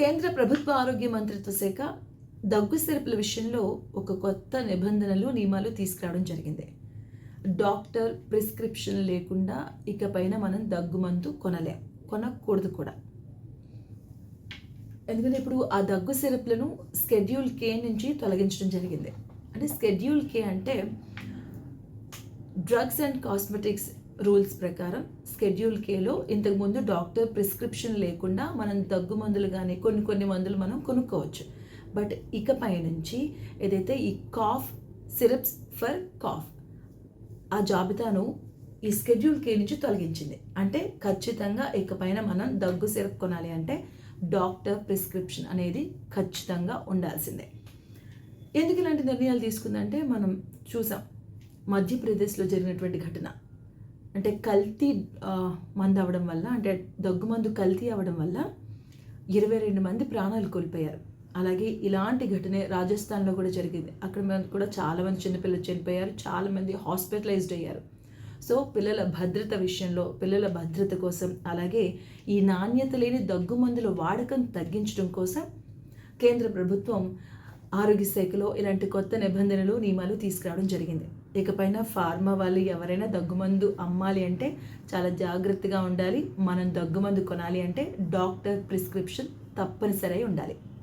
కేంద్ర ప్రభుత్వ ఆరోగ్య మంత్రిత్వ శాఖ దగ్గు సిరపుల విషయంలో ఒక కొత్త నిబంధనలు నియమాలు తీసుకురావడం జరిగింది. డాక్టర్ ప్రిస్క్రిప్షన్ లేకుండా ఇకపైన మనం దగ్గు మందు కొనకూడదు కూడా. ఎందుకంటే ఇప్పుడు ఆ దగ్గు సిరప్లను స్కెడ్యూల్ కే నుంచి తొలగించడం జరిగింది. అంటే స్కెడ్యూల్ కే అంటే డ్రగ్స్ అండ్ కాస్మెటిక్స్ రూల్స్ ప్రకారం స్కెడ్యూల్ కేలో ఇంతకుముందు డాక్టర్ ప్రిస్క్రిప్షన్ లేకుండా మనం దగ్గు మందులు కానీ కొన్ని మందులు మనం కొనుక్కోవచ్చు. బట్ ఇకపై నుంచి ఏదైతే ఈ కాఫ్ సిరప్స్ ఫర్ కాఫ్ ఆ జాబితాను ఈ స్కెడ్యూల్ కే నుంచి తొలగించింది. అంటే ఖచ్చితంగా ఇకపైన మనం దగ్గు సిరప్ కొనాలి అంటే డాక్టర్ ప్రిస్క్రిప్షన్ అనేది ఖచ్చితంగా ఉండాల్సిందే. ఎందుకు ఇలాంటి నిర్ణయాలు తీసుకుందంటే మనం చూసాం మధ్యప్రదేశ్లో జరిగినటువంటి ఘటన. అంటే కల్తీ మందు అవ్వడం వల్ల, అంటే దగ్గు మందు కల్తీ అవ్వడం వల్ల 22 మంది ప్రాణాలు కోల్పోయారు. అలాగే ఇలాంటి ఘటనే రాజస్థాన్లో కూడా జరిగింది. అక్కడ కూడా చాలామంది చిన్నపిల్లలు చనిపోయారు, చాలామంది హాస్పిటలైజ్డ్ అయ్యారు. సో పిల్లల భద్రత విషయంలో, పిల్లల భద్రత కోసం, అలాగే ఈ నాణ్యత లేని దగ్గు మందుల వాడకం తగ్గించడం కోసం కేంద్ర ప్రభుత్వం ఆరోగ్య శాఖలో ఇలాంటి కొత్త నిబంధనలు నియమాలు తీసుకురావడం జరిగింది. ఇకపైన ఫార్మా వాళ్ళు ఎవరైనా దగ్గుమందు అమ్మాలి అంటే చాలా జాగ్రత్తగా ఉండాలి. మనం దగ్గుమందు కొనాలి అంటే డాక్టర్ ప్రిస్క్రిప్షన్ తప్పనిసరి ఉండాలి.